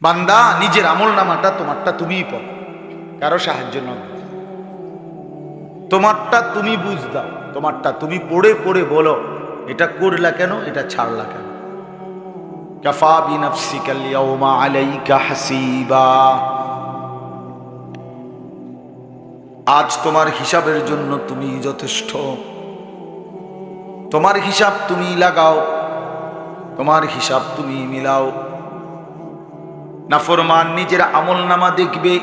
বান্দা নিজের আমল নামাটা তোমারটা তুমিই পড়ো, কারো সাহায্য না। তোমারটা তুমি বুঝ দাও, তোমারটা তুমি পড়ে পড়ে বলো এটা করলা কেন, এটা ছাড়লা কেন। কাফা বিনাফসিকাল ইয়াউমা আলাইকা হাসিবা। আজ তোমার হিসাবের জন্য তুমি যথেষ্ট। তোমার হিসাব তুমি লাগাও, তোমার হিসাব তুমি মিলাও। নাফরমান নিজের আমল নামা দেখবে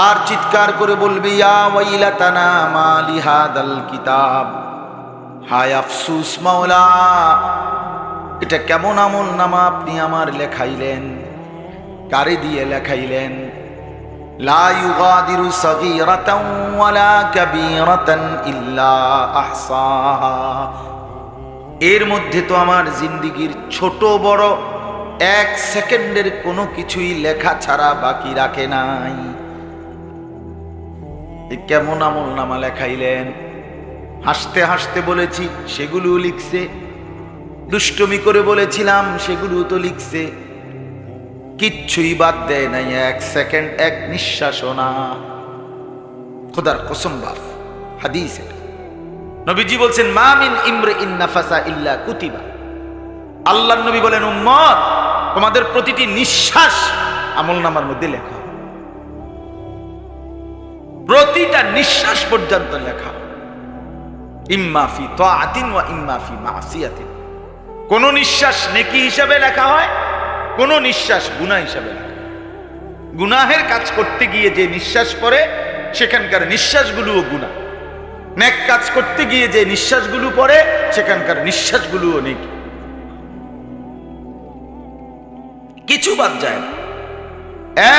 আর চিৎকার করে বলবে, ইয়া ওয়াইলাতানা মা লিহাদাল কিতাব, হায় আফসুস মাওলা, এটা কেমন আমল নামা আপনি আমার লেখাইলেন, কারে দিয়ে লেখাইলেন। লা ইউগাদিরু সাগীরাতান ওয়ালা কাবীরাতান ইল্লা আহসাহা। এর মধ্যে তো আমার জিন্দেগির ছোট বড় এক সেকেন্ডের কোনো কিছুই লেখা ছাড়া বাকি রাখে নাই। কেমন আমল নামা লেখাইলেন। হাসতে হাসতে বলেছি সেগুলো লিখছে, দুষ্টমি করে বলেছিলাম সেগুলো তো লিখছে, কিচ্ছুই বাদ দেয় নাই, এক সেকেন্ড এক নিঃশ্বাসও না। খোদার কসম বাপ, হাদিস নবীজি বলছেন, মা মিন ইমরিইন নাফাসা ইল্লা কুতিবা। আল্লাহর নবী বলেন, উম্মত তোমাদের প্রতিটি নিঃশ্বাস আমলনামার মধ্যে লেখা, প্রতিটা নিঃশ্বাস পর্যন্ত লেখা। ইম্মা ফি তাআতিন ওয়া ইম্মা ফি মাসিয়াতিন। কোন নিঃশ্বাস নেকি হিসাবে লেখা হয়, কোন নিঃশ্বাস গুনাহ হিসাবে লেখা হয়। গুনাহের কাজ করতে গিয়ে যে নিঃশ্বাস পড়ে সেখানকার নিঃশ্বাসগুলোও গুনাহ, নেক কাজ করতে গিয়ে যে নিঃশ্বাসগুলো পড়ে সেখানকার নিঃশ্বাসগুলোও নেকি। কিছু বাদ যায় না।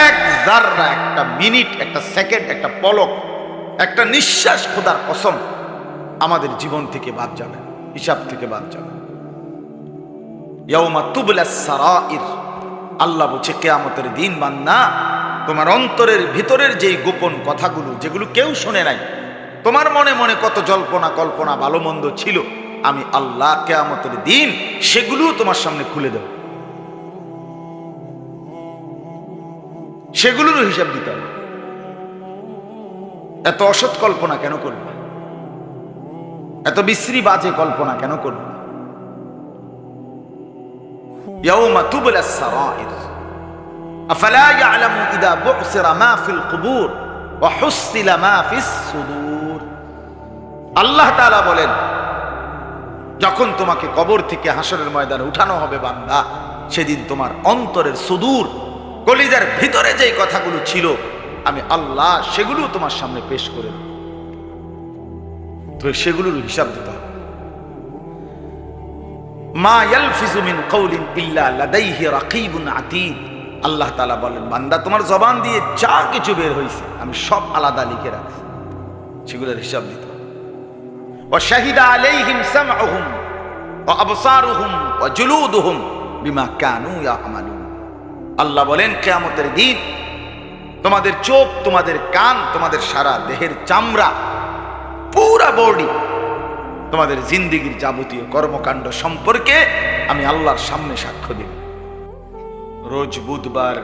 এক জাররা, একটা মিনিট, একটা সেকেন্ড, একটা পলক, একটা নিঃশ্বাস খোদার কসম আমাদের জীবন থেকে বাদ যাবে, হিসাব থেকে বাদ যাবে। ইয়াউমা তুবলাস সারাইর। আল্লাহ বলছে কিয়ামতের দিন বান্দা তোমার অন্তরের ভিতরের যেই গোপন কথাগুলো, যেগুলো কেউ শুনে নাই, তোমার মনে মনে কত জল্পনা কল্পনা ভালো মন্দ ছিল, আমি আল্লাহ কিয়ামতের দিন সেগুলো তোমার সামনে খুলে দেব। সেগুলোরও হিসাব দিতে হবে। এত অসৎ কল্পনা কেন করবে, এত বিশ্রী বাজে কল্পনা কেন করবে। ইয়াউমা তুবলাস সারাইর আফালা ইয়ালামু ইযা বু'সিরা মা ফিল কুবুর ওয়া হুসিলা মা ফিস সুদূর। আল্লাহ তাআলা বলেন, যখন তোমাকে কবর থেকে হাসরের ময়দানে উঠানো হবে বান্দা, সেদিন তোমার অন্তরের সুদূর, কলিজার ভিতরে যেই কথাগুলো ছিল আমি আল্লাহ সেগুলো তোমার সামনে পেশ করে দেব। তো সেগুলোর হিসাব দিতে হবে। মা ইয়ালফিজু মিন কাউলিন ইল্লা লাদাইহি রাকিবুন আতীদ। আল্লাহ তাআলা বলেন, বান্দা তোমার জবান দিয়ে যা কিছু বের হইছে আমি সব আলাদা লিখে রাখছি, সেগুলোর হিসাব দিতে হবে। ওয়া শাহিদা আলাইহিম সামউহুম ওয়া আবসারুহুম ওয়া জুলুদুহুম বিমা কানু ইয়ামালুন। আল্লাহ বলেন, কিয়ামতের দিন তোমাদের চোখ, তোমাদের কান, তোমাদের সারা দেহের চামড়া, পুরা বডি, তোমাদের জিন্দেগির যাবতীয় কর্মকাণ্ড সম্পর্কে আমি আল্লাহর সামনে সাক্ষ্য দেব। রোজ বুধবার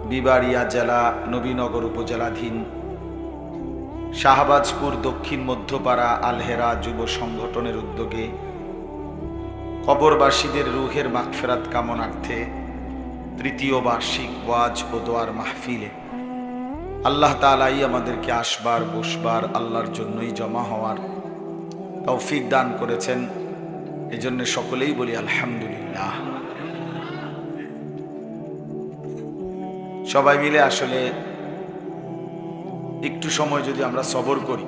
বিবাড়িয়া জেলা নবীনগর উপজেলাধীন শাহবাজপুর দক্ষিণ মধ্যপাড়া আলহেরা যুব সংগঠনের উদ্যোগে কবরবাসীদের রুহের মাগফিরাত কামনার্থে তৃতীয় বার্ষিক ওয়াজ ও দোয়ার মাহফিলে আল্লাহ তাআলাই আমাদেরকে আসবার বসবার, আল্লাহর জন্যই জমা হওয়ার তৌফিক দান করেছেন। এজন্য সকলেই বলি আলহামদুলিল্লাহ। সবাই মিলে আসলে একটু সময় যদি আমরা সবর করি,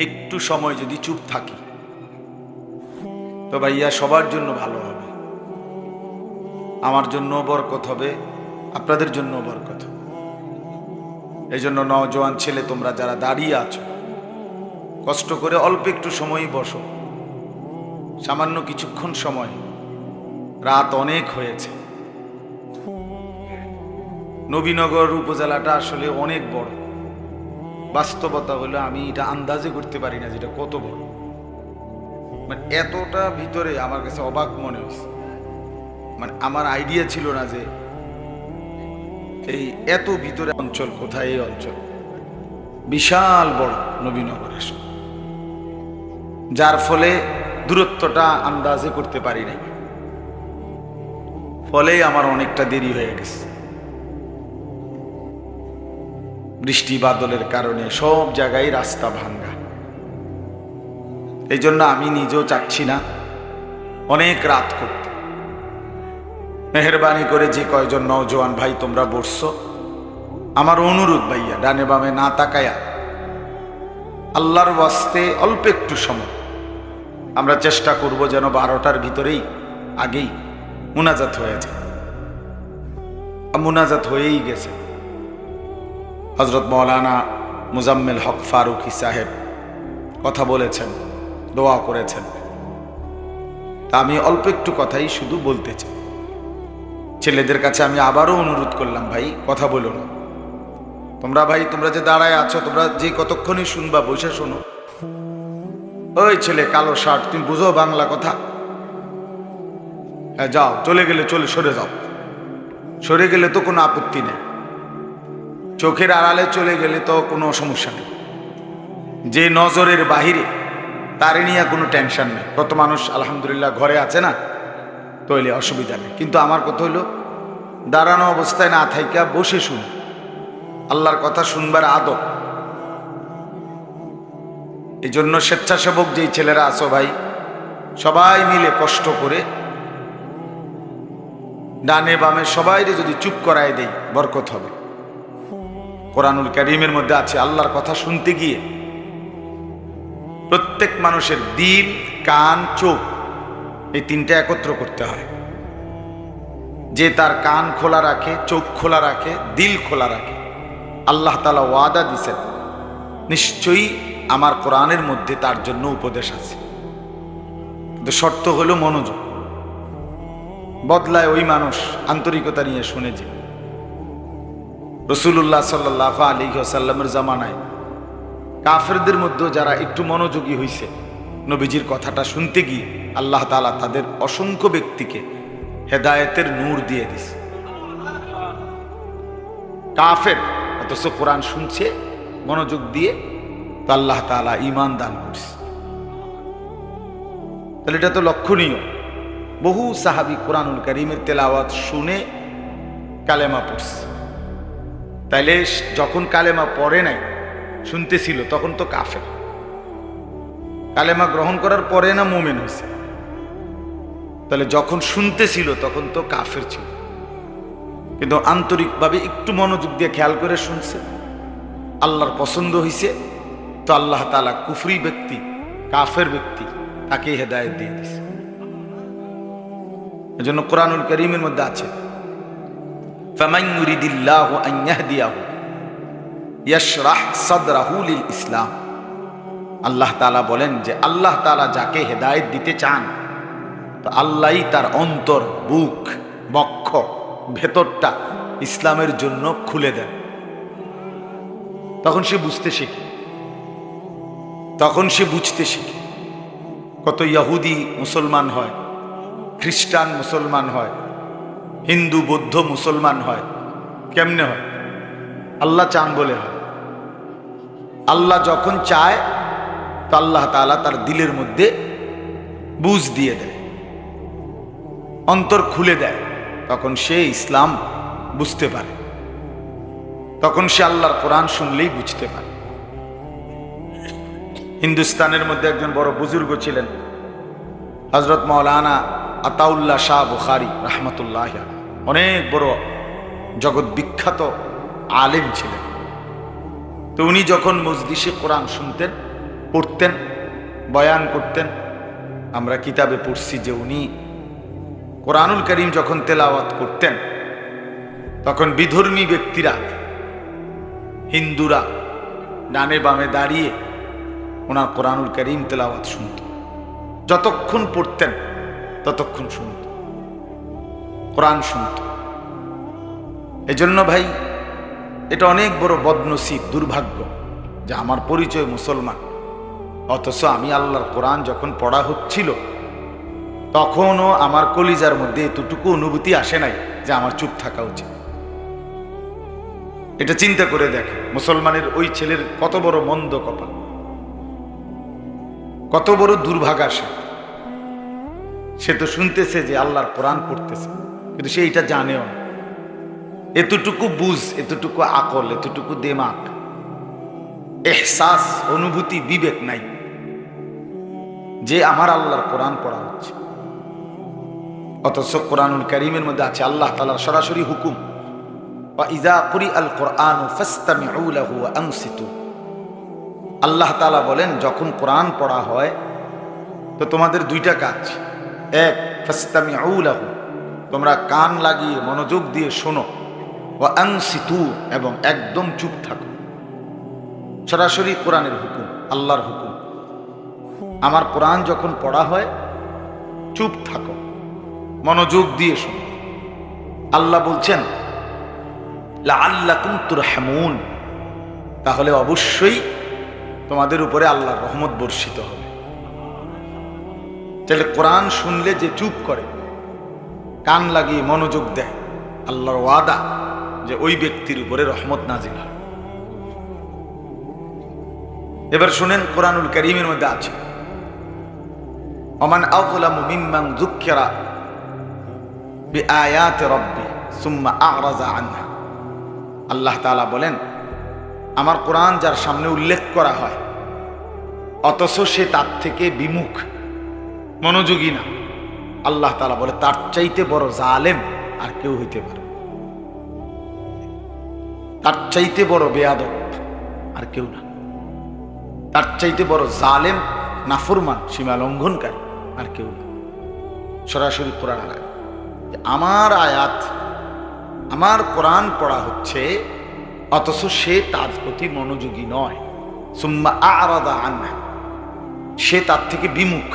একটু সময় যদি চুপ থাকি, তো ভাইয়া সবার জন্য ভালো হবে। আমার জন্য বরকত হবে, আপনাদের জন্য বরকত হবে। এই জন্য নওজোয়ান ছেলে তোমরা যারা দাঁড়িয়ে আছো, কষ্ট করে অল্প একটু সময়ই বসো, সামান্য কিছুক্ষণ সময়। রাত অনেক হয়েছে। নবীনগর উপজেলাটা আসলে অনেক বড়। বাস্তবতা হলো আমি এটা আন্দাজে করতে পারি না যেটা কত বড়, মানে এতটা ভিতরে আমার কাছে অবাক মনে হয়েছে। মানে আমার আইডিয়া ছিল না যে এই এত ভিতরে অঞ্চল কোথায়, এই অঞ্চল বিশাল বড় নবীনগর আসন, যার ফলে দূরত্বটা আন্দাজে করতে পারি নাই, ফলে আমার অনেকটা দেরি হয়ে গেছে। বৃষ্টি বাদলের কারণে সব জায়গায় রাস্তা ভাঙ্গা, এই জন্য আমি নিজেও চাচ্ছি না অনেক রাত করতে। মেহরবানি করে যে কয়জন নওজোয়ান ভাই তোমরা বসছো, আমার অনুরোধ ভাইয়া, ডানে বামে না তাকায়া আল্লাহর ওয়াস্তে অল্প একটু সময় আমরা চেষ্টা করব যেন 12টার ভিতরেই আগেই মুনাজাত হয়ে যায়। মুনাজাত হয়েই গেছে। হযরত মাওলানা মুজাম্মেল হক ফারুকী সাহেব কথা বলেছেন, দোয়া করেছেন। তা আমি অল্প একটু কথাই শুধু বলতে চাই। ছেলেদের কাছে আমি আবারও অনুরোধ করলাম, ভাই কথা বলো না তোমরা, ভাই তোমরা যে দাঁড়ায় আছো, তোমরা যে কতক্ষণই শুনবা বসে শোনো। ওই ছেলে কালো শার্ট, তুমি বুঝো বাংলা কথা? হ্যাঁ যাও, চলে গেলে চলে সরে যাও, সরে গেলে তো কোনো আপত্তি নেই, চোখের আড়ালে চলে গেলে তো কোনো সমস্যা নেই। যে নজরের বাহিরে তারে নিয়ে কোনো টেনশন নেই। কত মানুষ আলহামদুলিল্লাহ ঘরে আছে না, তৈলে অসুবিধা নেই। কিন্তু আমার কথা হলো দাঁড়ানো অবস্থায় না থাইকা বসে শুন, আল্লাহর কথা শুনবার আদব। এই জন্য স্বেচ্ছাসেবক যেই ছেলেরা আছো ভাই, সবাই মিলে কষ্ট করে ডানে বামে সবাই যদি চুপ করায় দেই বরকত হবে। কোরআনুল কারীমের মধ্যে আছে আল্লাহর কথা শুনতে গিয়ে প্রত্যেক মানুষের দিল, কান, চোখ এই তিনটা একত্র করতে হয়। যে তার কান খোলা রাখে, চোখ খোলা রাখে, দিল খোলা রাখে, আল্লাহ তাআলা ওয়াদা দিয়েছেন নিশ্চয়ই আমার কোরআনের মধ্যে তার জন্য উপদেশ আছে। কিন্তু শর্ত হলো মনোযোগ। বদলায় ওই মানুষ আন্তরিকতা নিয়ে শুনে। যে রাসূলুল্লাহ সাল্লাল্লাহু আলাইহি ওয়াসাল্লামের জামানায় কাফেরদের মধ্যে যারা একটু মনোযোগী হয়েছে নবীজির কথাটা শুনতে গিয়ে, আল্লাহ তাআলা তাদের অসংখ্য ব্যক্তিকে হেদায়েতের নূর দিয়ে দিছে। কাফের অথচ কোরআন শুনছে মনোযোগ দিয়ে, তো আল্লাহ তাআলা ঈমান দান করছে। তাহলে এটা তো লক্ষণীয়। বহু সাহাবী কোরআনুল কারীমের তেলাওয়াত শুনে কালেমা পড়ছে। তাইলে যখন কালেমা পড়ে নাই, শুনতেছিল, তখন তো কাফের। কালেমা গ্রহণ করার পরে না মুমিন হয়েছে। তাহলে যখন শুনতেছিল তখন তো কাফের ছিল, কিন্তু আন্তরিকভাবে একটু মনোযোগ দিয়ে খেয়াল করে শুনছে, আল্লাহর পছন্দ হয়েছে, তো আল্লাহ তাআলা কুফরি ব্যক্তি, কাফের ব্যক্তি তাকে হেদায়েত দিয়ে দিয়েছে। এজন্য কোরআনুল কারীমের মধ্যে আছে ফামান ইউরিদিল্লাহু আন ইয়াহদিয়াহু ইয়াশরাহ সাদরাহু লিল ইসলাম। আল্লাহ তাআলা বলেন যে আল্লাহ তাআলা যাকে হেদায়েত দিতে চান, তো আল্লাহই তার অন্তর, বুক, বক্ষ, ভেতরটা ইসলামের জন্য খুলে দেন। তখন সে বুঝতে শিখে, তখন সে বুঝতে শিখে। কত ইহুদি মুসলমান হয়, খ্রিস্টান মুসলমান হয়, হিন্দু বৌদ্ধ মুসলমান হয়। কেমনে হয়? আল্লাহ চান বলে হয়। আল্লাহ যখন চায় তো আল্লাহ তাআলা তার দিলের মধ্যে বুঝ দিয়ে দেয়, অন্তর খুলে দেয়। তখন সে ইসলাম বুঝতে পারে, তখন সে আল্লাহর কোরআন শুনলেই বুঝতে পারে। হিন্দুস্তানের মধ্যে একজন বড় বুজুর্গ ছিলেন, হযরত মাওলানা আতাউল্লাহ শাহ বুখারী রাহমাতুল্লাহ আলাইহি। অনেক বড় জগৎ বিখ্যাত আলেম ছিলেন। তো উনি যখন মজলিসে কোরআন শুনতেন, পড়তেন, বয়ান করতেন, আমরা কিতাবে পড়ছি যে উনি কোরআনুল কারীম যখন তেলাওয়াত করতেন, তখন বিধর্মী ব্যক্তিরা, হিন্দুরা ডানে বামে দাঁড়িয়ে ওনার কোরআনুল কারীম তেলাওয়াত শুনত। যতক্ষণ পড়তেন ততক্ষণ শুনত, কোরআন শুনত। এজন্য ভাই এটা অনেক বড় বদনসিব, দুর্ভাগ্য যে আমার পরিচয় মুসলমান, অথচ আমি আল্লাহর কোরআন যখন পড়া হচ্ছিল তখনও আমার কলিজার মধ্যে এতটুকু অনুভূতি আসে নাই যে আমার চুপ থাকা উচিত। এটা চিন্তা করে দেখে মুসলমানের ওই ছেলের কত বড় মন্দ কপাল, কত বড় দুর্ভাগা। সে তো শুনতেছে যে আল্লাহর কোরআন পড়তেছে, কিন্তু সে এটা জানেও না। এতটুকু বুঝ, এতটুকু আকল, এতটুকু দিমাগ, এহসাস, অনুভূতি, বিবেক নাই যে আমার আল্লাহর কোরআন পড়া হচ্ছে। অথচ কোরআনুল কারীমের মধ্যে আছে আল্লাহ তাআলার সরাসরি হুকুম, ওয়া ইযা কুরিআল কুরআনু ফাসতামিউ লাহু ওয়া আনসিতু। আল্লাহ তাআলা বলেন যখন কোরআন পড়া হয় তো তোমাদের দুইটা কাজ। এক, ফাসতামিউ লাহু, তোমরা কান লাগিয়ে মনোযোগ দিয়ে শোনো, ওয়া আনসিতু, এবং একদম চুপ থাকো। সরাসরি কোরআনের হুকুম, আল্লাহর হুকুম। আমার কোরআন যখন পড়া হয় চুপ থাকো, মনোযোগ দিয়ে শোনো। আল্লাহ বলছেন লাআল্লাকুম তুরহামুন, তাহলে অবশ্যই তোমাদের উপরে আল্লাহর রহমত বর্ষিত হবে। তাহলে কোরআন শুনলে যে চুপ করে, কান লাগিয়ে মনোযোগ দেয়, আল্লাহর ওয়াদা যে ওই ব্যক্তির উপরে রহমত নাজিল হয়। এবার শুনেন কোরআনুল কারীমের মধ্যে আছে ওমান আযলামু মিম্মান যুক্কিরা বিআয়াতি রাব্বি সুম্মা আ'রাযা আনহা। আল্লাহ তাআলা বলেন আমার কোরআন যার সামনে উল্লেখ করা হয় অথচ সে তার থেকে বিমুখ, মনোযোগী না, আল্লাহ তাআলা বলে তার চাইতে বড় জালেম আর কেউ হইতে পারে, তার চাইতে বড় বেয়াদব আর কেউ না, তার চাইতে বড় জালেম, নাফরমান, সীমা লঙ্ঘনকারী আর কেউ না। সরাসরি কোরআন আয়াত, আমার আয়াত, আমার কোরআন পড়া হচ্ছে অথচ সে তার প্রতি মনোযোগী নয়। সুম্মা আ'রাদা আনহা, সে তার থেকে বিমুখ।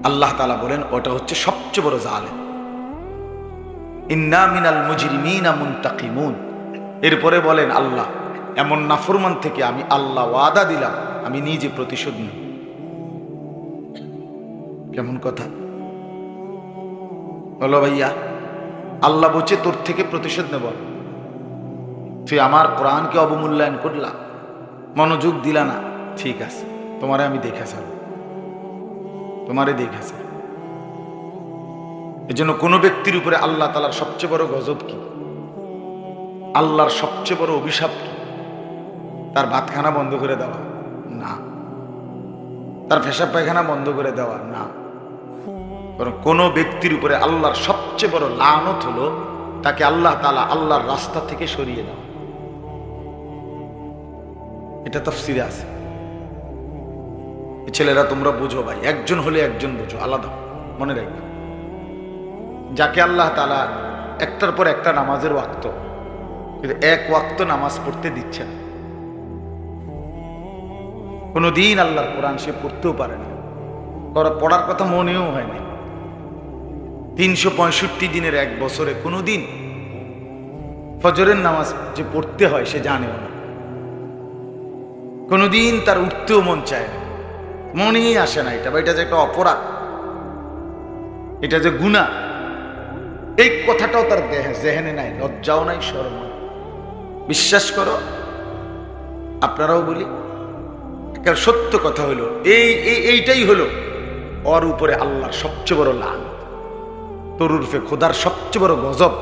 আল্লাহ তাআলা বলেন ওটা হচ্ছে সবচেয়ে বড় জালেম। ইন্না মিনাল মুজরিমিনা মুনতাকিমুন। এরপরে বলেন আল্লাহ এমন নাফরমান থেকে আমি আল্লাহ ওয়াদা দিলাম আমি নিজে প্রতিশোধ নেব। কেমন কথা বলো ভাইয়া? আল্লাহ বলছে তোর থেকে প্রতিশোধ নেব। তুই আমার কোরআনকে অবমূল্যায়ন করলা, মনোযোগ দিলা না, ঠিক আছে, তোমারে আমি দেখেছি, তোমারে দেখেছি। এজন্য কোনো ব্যক্তির উপরে আল্লাহ তাআলার সবচেয়ে বড় গজব কি, আল্লাহর সবচেয়ে বড় অভিশাপ কি? তার ভাতখানা বন্ধ করে দেওয়া না, তার পেশাব পায়খানা বন্ধ করে দেওয়া না, বরং কোনো ব্যক্তির উপরে আল্লাহর সবচেয়ে বড় লানত হলো তাকে আল্লাহ তাআলা আল্লাহর রাস্তা থেকে সরিয়ে দেওয়া। এটা তাফসীরে আছে। ছেলেরা তোমরা বুঝো ভাই, একজন হলে একজন বুঝো, আলাদা মনে রাখবে। যাকে আল্লাহ তাআলা একটার পর একটা নামাজের ওয়াক্ত, কিন্তু এক ওয়াক্ত নামাজ পড়তে দিচ্ছে না, কোনদিন আল্লাহর কোরআন সে পড়তেও পারে না, পড়ার কথা মনেও হয় না। 365 দিনের এক বছরে কোনদিন ফজরের নামাজ যে পড়তে হয় সে জানেও না, কোনদিন তার উঠতেও মন চায় না, মনেই আসে না এটা, বা এটা যে একটা অপরাধ, এটা যে গুনাহ, এই কথাটাও তার জেহেনে নাই, লজ্জাও নাই, শরম নাই। বিশ্বাস করো, আপনারাও বলি, সত্য কথা হলো এইটাই হলো ওর উপরে আল্লাহর সবচেয়ে বড় লানত, তোর উর্ফে খোদার সবচেয়ে বড় গজব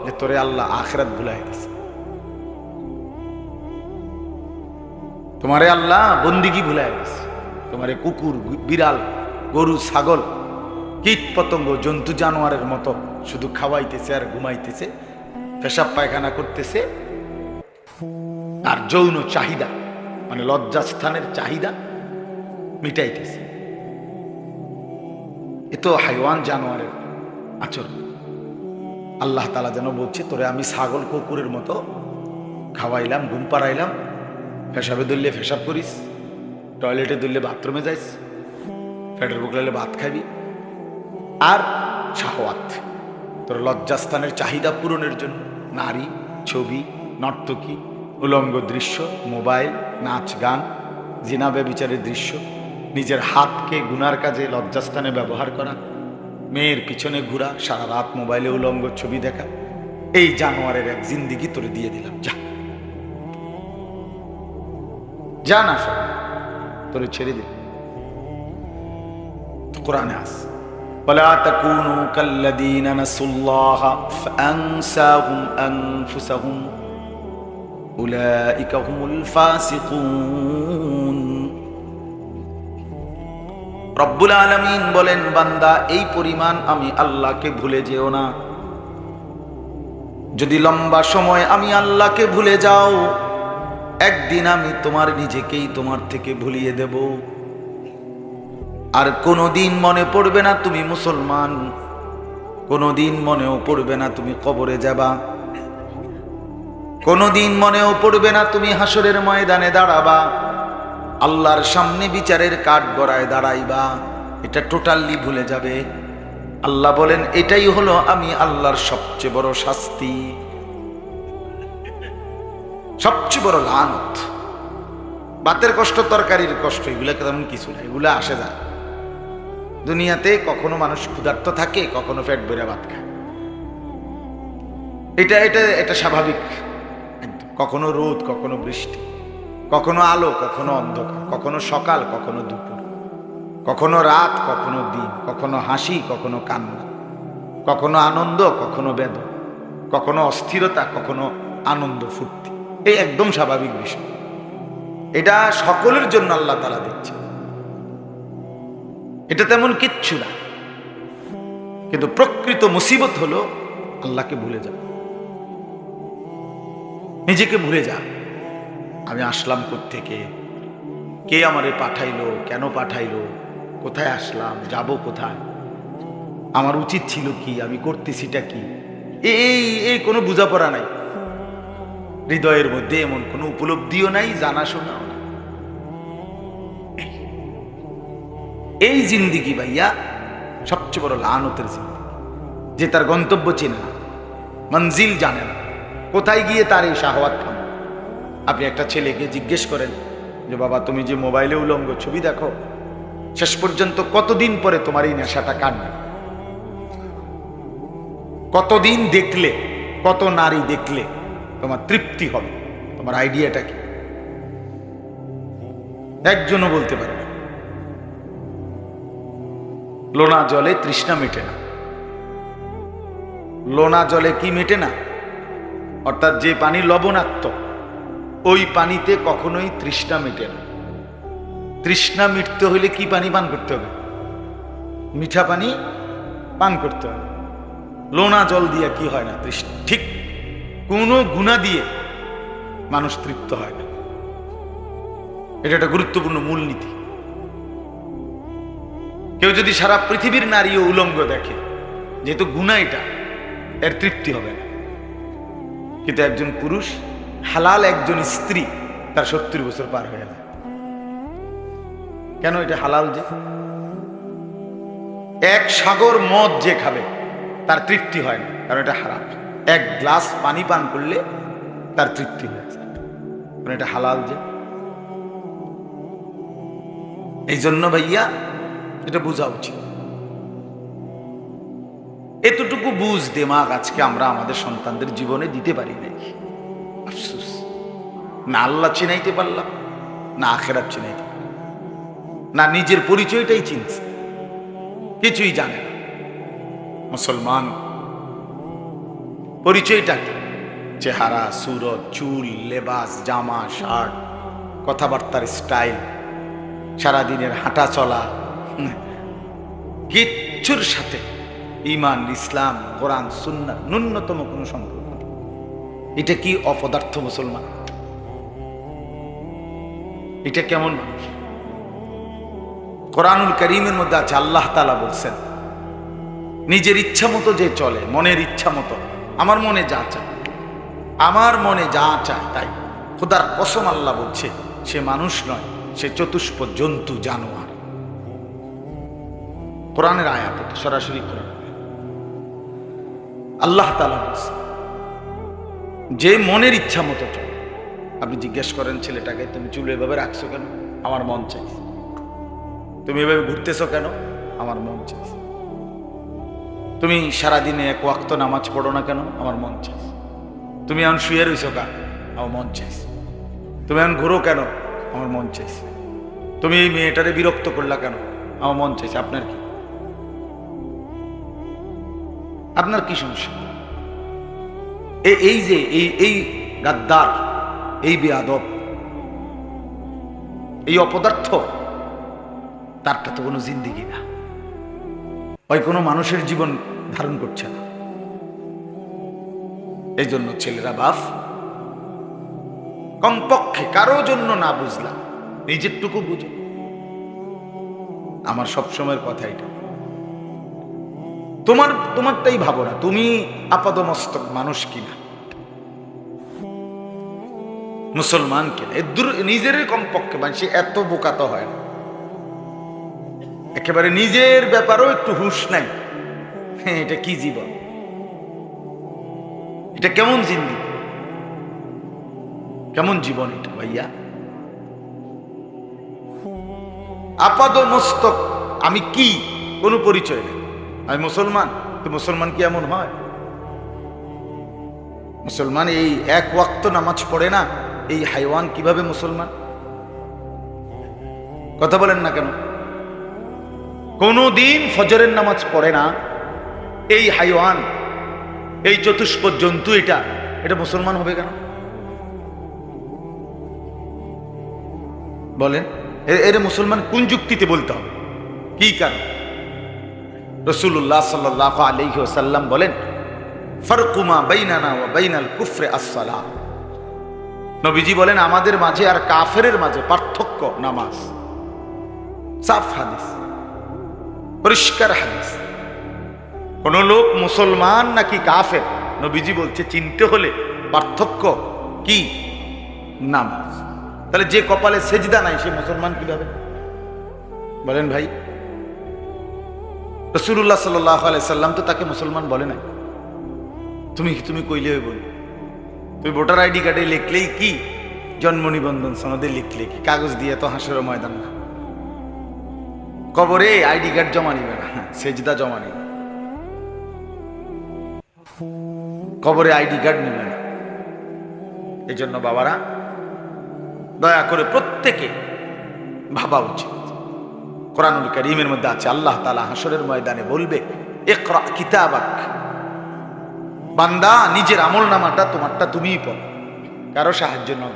যে তোরে আল্লাহ আখিরাত ভুলাই দিছে। তোমারে আল্লাহ বন্দিগি ভুলাই দিছে, তোমারে কুকুর, বিড়াল, গরু, ছাগল, কীট পতঙ্গ, জন্তু জানোয়ারের মতো শুধু খাওয়াইতেছে আর ঘুমাইতেছে, পেশাব পায়খানা করতেছে, আর যৌন চাহিদা মানে লজ্জাস্থানের চাহিদা মিটাইতেছে। এ তো হাইওয়ান, জানোয়ারের আচরণ। আল্লাহ তাআলা যেন বলছে তোরে আমি ছাগল কুকুরের মতো খাওয়াইলাম, ঘুম পাড়াইলাম, পেশাবে ধরলে পেশাব করিস, টয়লেটে ধরলে বাথরুমে যাইস, পেটের বুকলালে ভাত খাবি, আর শাহওয়াত তোর লজ্জাস্থানের চাহিদা পূরণের জন্য নারী, ছবি, নর্তকী, উলঙ্গ দৃশ্য, মোবাইল, নাচ গান, জিনা ব্যভিচারের দৃশ্য, নিজের হাতকে গুনার কাজে লজ্জাস্থানে ব্যবহার করা, মেয়ের পিছনে ঘোরা, সারা রাত মোবাইলে উলঙ্গ ছবি দেখা, এই জানোয়ারের এক জিন্দিগি তোরে দিয়ে দিলাম, যা যা না তোরে ছেড়ে দিলাম। কোরআনে আস ولا تكونوا كالذين نسوا الله فأنساهم أنفسهم أولئك هم الفاسقون। রব্বুল আলামিন বলেন, বান্দা এই পরিমাণ আমি আল্লাহকে ভুলে যেও না। যদি লম্বা সময় আমি আল্লাহকে ভুলে যাও, একদিন আমি তোমার নিজেকেই তোমার থেকে ভুলিয়ে দেব। আর কোনোদিন মনে পড়বে না তুমি মুসলমান, কোনোদিন মনেও পড়বে না তুমি কবরে যাবা, কোনোদিন মনেও পড়বে না তুমি হাসরের ময়দানে দাঁড়াবা, আল্লাহর সামনে বিচারের কাঠ গড়ায় দাঁড়াইবা। এটা টোটালি ভুলে যাবে। আল্লাহ বলেন, এটাই হলো আমি আল্লাহর সবচেয়ে বড় শাস্তি, সবচেয়ে বড় লানত। ভাতের কষ্ট, তরকারির কষ্ট, এগুলো তেমন কিছু না, এগুলো আসে যায়। দুনিয়াতে কখনো মানুষ ক্ষুধার্ত থাকে, কখনো পেট ভরে ভাত খায়, এটা এটা এটা স্বাভাবিক। কখনো রোদ, কখনো বৃষ্টি, কখনো আলো, কখনো অন্ধকার, কখনো সকাল, কখনো দুপুর, কখনো রাত, কখনো দিন, কখনো হাসি, কখনো কান্না, কখনো আনন্দ, কখনো বেদনা, কখনো অস্থিরতা, কখনো আনন্দ ফুর্তি। এই একদম স্বাভাবিক বিষয়। এটা সকলের জন্য আল্লাহ তাআলা দিচ্ছে, এটা তেমন কিচ্ছু না। কিন্তু প্রকৃত মুসিবত হলো আল্লাহকে ভুলে যাওয়া, নিজেকে ভুলে যা। আমি আসলাম কোত্থেকে, কে আমারে পাঠাইলো, কেন পাঠাইলো, কোথায় আসলাম, যাব কোথায়, আমার উচিত ছিল কি, আমি করতেছিটা কি, এই কোনো বোঝাপড়া নাই হৃদয়ের মধ্যে, এমন কোনো উপলব্ধিও নাই, জানাশোনাও নাই। এই জিন্দিগি ভাইয়া সবচেয়ে বড় লানতের জিন্দিগি। যে তার গন্তব্য চেনে না, মঞ্জিল জানে না, কোথায় গিয়ে তার এই শাহওয়াত থামে। আপনি একটা ছেলেকে জিজ্ঞেস করেন যে বাবা, তুমি যে মোবাইলে উলঙ্গ ছবি দেখো, শেষ পর্যন্ত কতদিন পরে তোমার এই নেশাটা কাটবে? কতদিন দেখলে, কত নারী দেখলে তোমার তৃপ্তি হবে? তোমার আইডিয়াটা কি? একজনও বলতে পারবে। লোনা জলে তৃষ্ণা মেটে না। লোনা জলে কি মেটে না? অর্থাৎ যে পানি লবণাক্ত, ওই পানিতে কখনোই তৃষ্ণা মেটে না। তৃষ্ণা মিটতে হলে কি পানি পান করতে হবে? মিঠা পানি পান করতে হবে। লোনা জল দিয়ে কি হয় না তৃষ্ণা। ঠিক কোনো গুণা দিয়ে মানুষ তৃপ্ত হয় না। এটা একটা গুরুত্বপূর্ণ মূলনীতি। কেউ যদি সারা পৃথিবীর নারী ও উলঙ্গ দেখে, যেহেতু গুনাহ এটা, এর তৃপ্তি হবে না। কিন্তু একজন পুরুষ, হালাল একজন স্ত্রী, তার 70 বছর পার হয়ে যায়। কেন? এটা হালাল। যে এক সাগর মদ যে খাবে, তার তৃপ্তি হয় না, কারণ এটা হারাম। এক গ্লাস পানি পান করলে তার তৃপ্তি হয়ে যায়, কারণ এটা হালাল। যে এই জন্য ভাইয়া এটা বোঝা উচিত। এতটুকু বুঝ দিমাগ আজকে আমরা আমাদের সন্তানদের জীবনে দিতে পারি নাই। আফসোস, না আল্লাহ চিনাইতে পারলাম, না আখিরাত চিনাইতে পারলাম, না নিজের পরিচয়টাই চিনছে, কিছুই জানে না। মুসলমান পরিচয়টা কি? চেহারা, সুরত, চুল, লেবাস, জামা, শার্ট, কথাবার্তার স্টাইল, সারাদিনের হাঁটা চলা, কিচ্ছুর সাথে ঈমান, ইসলাম, কোরআন, সুন্নাহ ন্যূনতম কোনো সম্পর্ক নেই। এটা কি অপদার্থ মুসলমান? এটা কেমন মানুষ? কোরআনুল কারীমের মধ্যে আছে, আল্লাহ তাআলা বলছেন, নিজের ইচ্ছা মতো যে চলে, মনের ইচ্ছা মতো, আমার মনে যা চায়, আমার মনে যা চায় তাই। খোদার কসম আল্লাহ বলছে, সে মানুষ নয়, সে চতুষ্প জন্তু, জানোয়ার। কোরআনের আয়াত, এটা সরাসরি কোরআন। আল্লাহ তাআলা বলছে, যে মনের ইচ্ছা মতো চলে। আপনি জিজ্ঞেস করেন ছেলেটাকে, তুমি চুল এভাবে রাখছো কেন? আমার মন চাইছে। তুমি এভাবে ঘুরতেছো কেন? আমার মন চাইছে। তুমি সারাদিনে এক ওয়াক্ত নামাজ পড়ো না কেন? আমার মন চাইছে। তুমি এখন শুয়ে রইছো কেন? আমার মন চাইছে। তুমি এখন ঘুরো কেন? আমার মন চাইছে। তুমি এই মেয়েটারে বিরক্ত করলা কেন? আমার মন চাইছে। আপনার কি? আপনার কি সমস্যা? এই যে এই গাদ্দার, এই বেয়াদব, এই অপদার্থ, তারটা তো কোনো জিন্দিগি না। ওই কোনো মানুষের জীবন ধারণ করছে না। এই জন্য ছেলেরা বাপ, কমপক্ষে কারো জন্য না বুঝলাম, নিজেরটুকু বুঝো। আমার সবসময়ের কথা এটা। তোমারটাই ভাবো না, তুমি আপাদমস্তক মানুষ কিনা, মুসলমান কিনা, নিজের কমপক্ষে মানুষ এত বোকা তো হয় না। একেবারে নিজের ব্যাপারেও একটু হুঁশ নাই। এটা কি জীবন? এটা কেমন জিন্দেগি? কেমন জীবন এটা ভাইয়া? আপাদমস্তক আমি কি, কোনো পরিচয় নেই। আমি মুসলমান। তো মুসলমান কি এমন হয়? মুসলমান এই এক ওয়াক্ত নামাজ পড়ে না, এই হাইওয়ান কিভাবে মুসলমান? কথা বলেন না কেন? কোনদিন ফজরের নামাজ পড়ে না এই হাইওয়ান, এই চতুষ্প জন্তু, এটা মুসলমান হবে কেন? বলেন, এর মুসলমান কোন যুক্তিতে বলতে হবে? কি কারণ? রাসূলুল্লাহ সাল্লাল্লাহু আলাইহি ওয়াসাল্লাম বলেন, ফারকু মা বাইনানা ওয়া বাইনাল কুফরি আস-সালাহ। নবীজি বলেন, আমাদের মাঝে আর কাফেরের মাঝে পার্থক্য নামাজ। সাফ হাদিস, পরিষ্কার হাদিস। কোন লোক মুসলমান নাকি কাফের, নবীজি বলছে চিনতে হলে পার্থক্য কি? নামাজ। তাহলে যে কপালে সেজদা নাই সে মুসলমান কিভাবে? বলেন ভাই। রাসূলুল্লাহ সাল্লাল্লাহু আলাইহি সাল্লাম তো তাকে মুসলমান বলে নাই। তুমি কইলে বল, তুমি ভোটার আইডি কার্ডে লিখলেই কি, জন্ম নিবন্ধন সনদে লিখলে কি, কাগজ দিয়ে তো হাসরের ময়দান না। কবরে আইডি কার্ড জমা নিবে না, সেজদা জমা নিবে। কবরে আইডি কার্ড নিবে না। এই জন্য বাবারা, দয়া করে প্রত্যেকে ভাবা উচিত। কোরআনুল কারীমের মধ্যে আছে, আল্লাহ তাআলা হাসরের ময়দানে বলবে, ইকরা কিতাবাক, বান্দা নিজের আমলনামাটা তোমারটা তুমিই পড়ো, কারো সাহায্য নাও।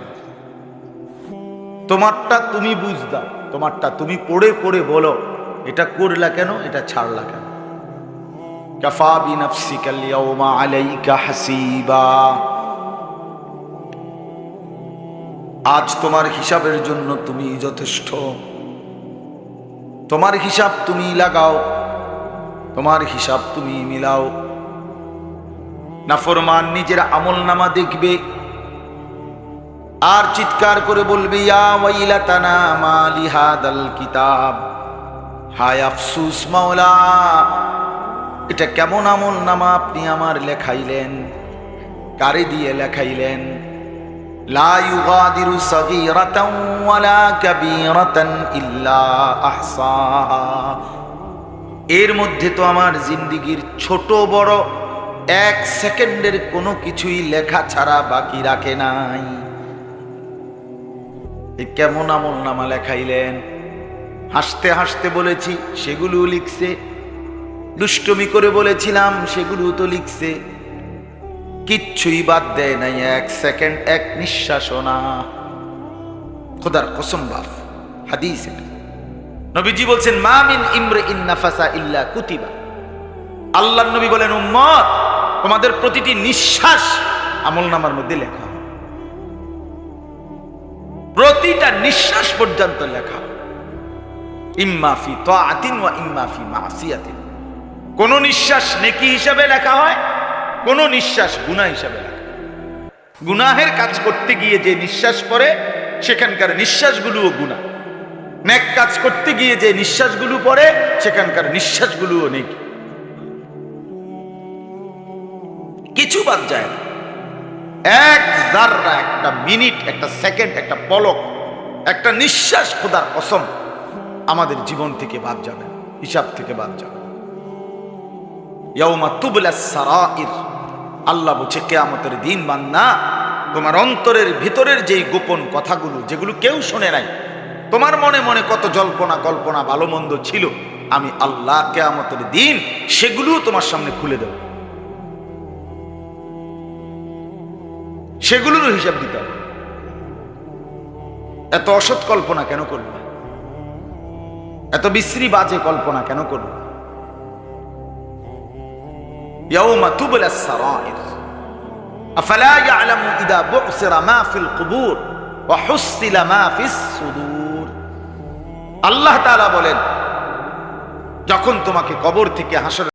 তোমারটা তুমি বুঝ দাও, তোমারটা তুমি পড়ে পড়ে বলো, এটা করলা কেন, এটা ছাড়লা কেন। কাফা বিনাফসিকাল ইয়াউমা আলাইকা হাসিবা। আজ তোমার হিসাবের জন্য তুমি যথেষ্ট। তোমার হিসাব তুমি লাগাও, তোমার হিসাব তুমি মিলাও। নাফরমান নিজের আমলনামা দেখবে আর চিৎকার করে বলবে, ইয়া ওয়াইলাতানা মা লিহাদাল কিতাব, হায় আফসুস মাওলা, এটা কেমন আমলনামা আপনি আমার লেখাইলেন, কারে দিয়ে লেখাইলেন। লা ইউগাদিরু সাগীরাতান ওয়ালা কাবীরাতান ইল্লা আহসাহা। এর মধ্যে তো আমার জিন্দেগির ছোট বড় এক সেকেন্ডের কোনো কিছুই লেখা ছাড়া বাকি রাখে নাই। এই কেমন আমলনামা লেখাইলেন? হাসতে হাসতে বলেছি, সেগুলো লিখছে। দুষ্টমি করে বলেছিলাম, সেগুলো তো লিখছে। কিচ্ছুই বাদ দেয় নাই, এক সেকেন্ড, এক নিঃশ্বাসও না। খোদার কসম বাপ, হাদিস এটা। নবীজি বলছেন, মা মিন ইমরিইন নাফাসা ইল্লা কুতিবা। আল্লাহর নবী বলেন, উম্মত, তোমাদের প্রতিটি নিঃশ্বাস আমলনামার মধ্যে লেখা হয়। প্রতিটা নিঃশ্বাস পর্যন্ত লেখা। ইম্মা ফি তাআতিন ওয়া ইম্মা ফি মাসিয়াতিন। কোন নিঃশ্বাস নেকি হিসাবে লেখা হয়, কোন নিঃশ্বাস গুনাহ হিসাবে লেখা হয়। গুনাহের কাজ করতে গিয়ে যে নিঃশ্বাস পড়ে, সেখানকার নিঃশ্বাসগুলোও গুনাহ। নেক কাজ করতে গিয়ে যে নিঃশ্বাসগুলো পড়ে, সেখানকার নিঃশ্বাসগুলোও নেকি। কিছু বাদ যায় না। এক যাররা, একটা মিনিট, একটা সেকেন্ড, একটা পলক, একটা নিঃশ্বাস, খোদার কসম আমাদের জীবন থেকে বাদ যাবে, হিসাব থেকে বাদ যাবে। ইয়াউমা তুবলাস সারাইর, আল্লাহ বলছে কিয়ামতের দিন বান্দা তোমার অন্তরের ভিতরের যেই গোপন কথাগুলো, যেগুলো কেউ শুনে নাই, তোমার মনে মনে কত জল্পনা কল্পনা ভালো মন্দ ছিল, আমি আল্লাহ কিয়ামতের দিন সেগুলো তোমার সামনে খুলে দেব, সেগুলোর হিসাব দিতে হবে। এত অসৎ কল্পনা কেন করবে? এত বিশ্রী বাজে কল্পনা কেন করবে? ইয়াউমা তুবলাস সারাইর আফালা ইয়ালামু ইযা বু'সিরা মা ফিল কুবুর ওয়া হুসিলা মা ফিস সুদূর। আল্লাহ তাআলা বলেন, যখন তোমাকে কবর থেকে হাসর